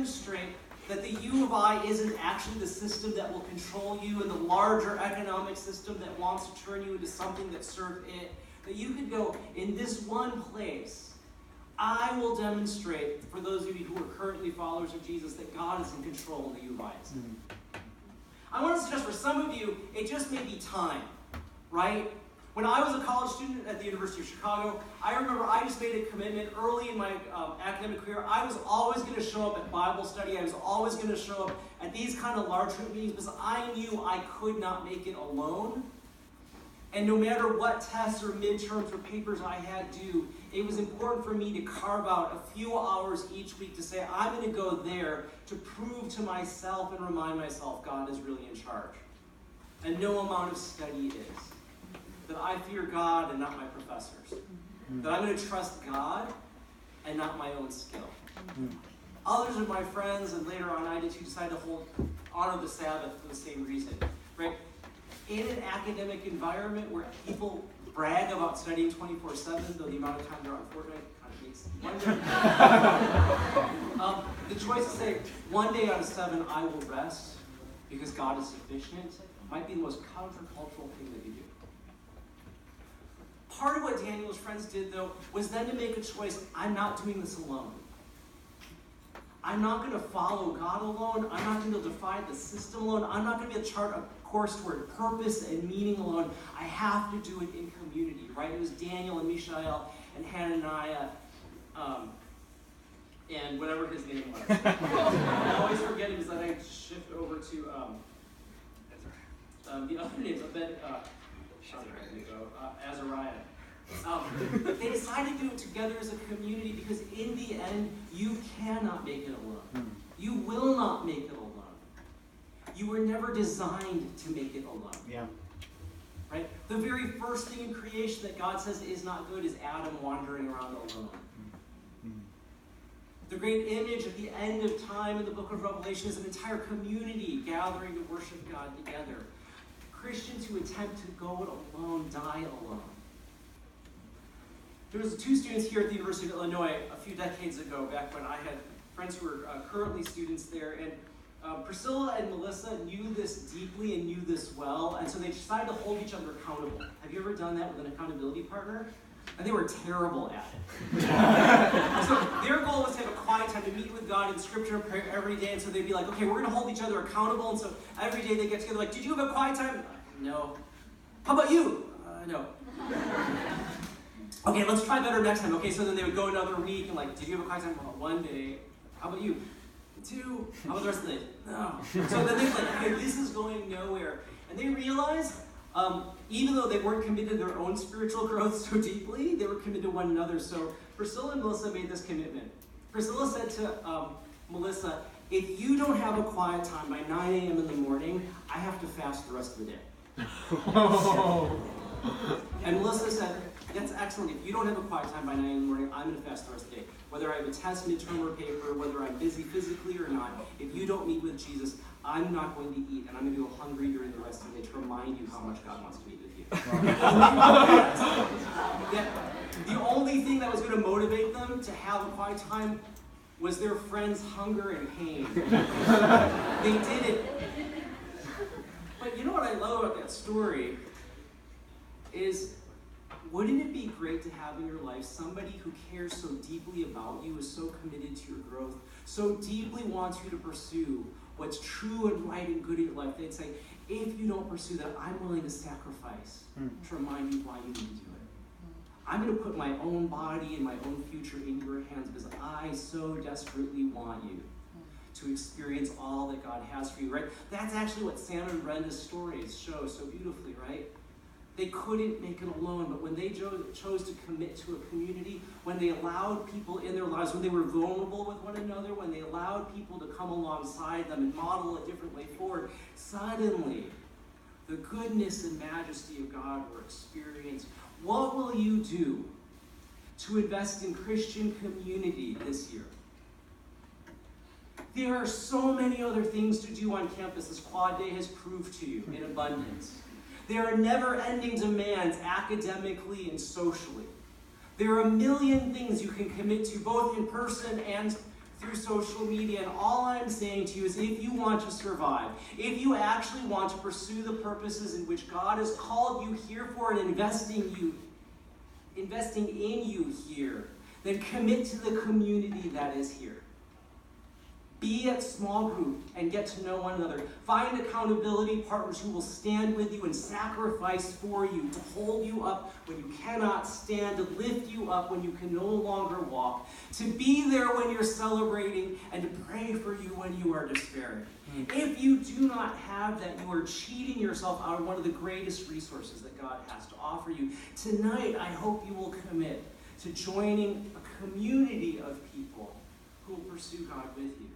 demonstrate that the U of I isn't actually the system that will control you and the larger economic system that wants to turn you into something that serves it, that you could go, in this one place, I will demonstrate, for those of you who are currently followers of Jesus, that God is in control and the U of I is. I want to suggest for some of you, it just may be time, right? When I was a college student at the University of Chicago, I remember I just made a commitment early in my academic career. I was always going to show up at Bible study. I was always going to show up at these kind of large group meetings because I knew I could not make it alone. And no matter what tests or midterms or papers I had due, it was important for me to carve out a few hours each week to say, I'm going to go there to prove to myself and remind myself God is really in charge. And no amount of study is. That I fear God and not my professors. That I'm going to trust God and not my own skill. Others of my friends, and later on I did too, decided to honor the Sabbath for the same reason. Right? In an academic environment where people brag about studying 24/7, though the amount of time they're on Fortnite kind of makes wonder. The choice to say, one day out of 7 I will rest because God is sufficient, might be the most countercultural thing that you do. Part of what Daniel's friends did, though, was then to make a choice. I'm not doing this alone. I'm not going to follow God alone. I'm not going to defy the system alone. I'm not going to chart a course toward purpose and meaning alone. I have to do it in community, right? It was Daniel and Mishael and Hananiah and whatever his name was. I always forget it because then I shift over to the other names. Azariah. They decided to do it together as a community because in the end, you cannot make it alone. You will not make it alone. You were never designed to make it alone. Yeah. Right? The very first thing in creation that God says is not good is Adam wandering around alone. The great image at the end of time in the book of Revelation is an entire community gathering to worship God together. Christians who attempt to go it alone die alone. There was 2 students here at the University of Illinois a few decades ago, back when I had friends who were currently students there, and Priscilla and Melissa knew this deeply and knew this well, and so they decided to hold each other accountable. Have you ever done that with an accountability partner? And they were terrible at it. So their goal was to have a quiet time to meet with God in Scripture and prayer every day, and so they'd be like, okay, we're going to hold each other accountable, and so every day they get together like, did you have a quiet time? No. How about you? No. Okay, let's try better next time. Okay, so then they would go another week and like, did you have a quiet time? Well, 1 day. How about you? 2. How about the rest of the day? No. So then they're like, okay, this is going nowhere. And they realized, even though they weren't committed to their own spiritual growth so deeply, they were committed to one another. So Priscilla and Melissa made this commitment. Priscilla said to Melissa, if you don't have a quiet time by 9 a.m. in the morning, I have to fast the rest of the day. And Melissa said, that's excellent. If you don't have a quiet time by 9 in the morning, I'm going to fast the rest of the day. Whether I have a test, midterm, or paper, whether I'm busy physically or not, if you don't meet with Jesus, I'm not going to eat, and I'm going to go hungry during the rest of the day to remind you how much God wants to meet with you. The only thing that was going to motivate them to have a quiet time was their friend's hunger and pain. They did it. But you know what I love about that story is, wouldn't it be great to have in your life somebody who cares so deeply about you, is so committed to your growth, so deeply wants you to pursue what's true and right and good in your life? They'd say, if you don't pursue that, I'm willing to sacrifice to remind you why you need to do it. I'm going to put my own body and my own future in your hands because I so desperately want you to experience all that God has for you, right? That's actually what Sam and Brenda's stories show so beautifully, right? They couldn't make it alone, but when they chose to commit to a community, when they allowed people in their lives, when they were vulnerable with one another, when they allowed people to come alongside them and model a different way forward, suddenly the goodness and majesty of God were experienced. What will you do to invest in Christian community this year? There are so many other things to do on campus, as Quad Day has proved to you in abundance. There are never-ending demands academically and socially. There are a million things you can commit to, both in person and through social media, and all I'm saying to you is if you want to survive, if you actually want to pursue the purposes in which God has called you here for and investing in you here, then commit to the community that is here. Be at small group and get to know one another. Find accountability partners who will stand with you and sacrifice for you, to hold you up when you cannot stand, to lift you up when you can no longer walk, to be there when you're celebrating, and to pray for you when you are despairing. If you do not have that, you are cheating yourself out of one of the greatest resources that God has to offer you. Tonight, I hope you will commit to joining a community of people who will pursue God with you.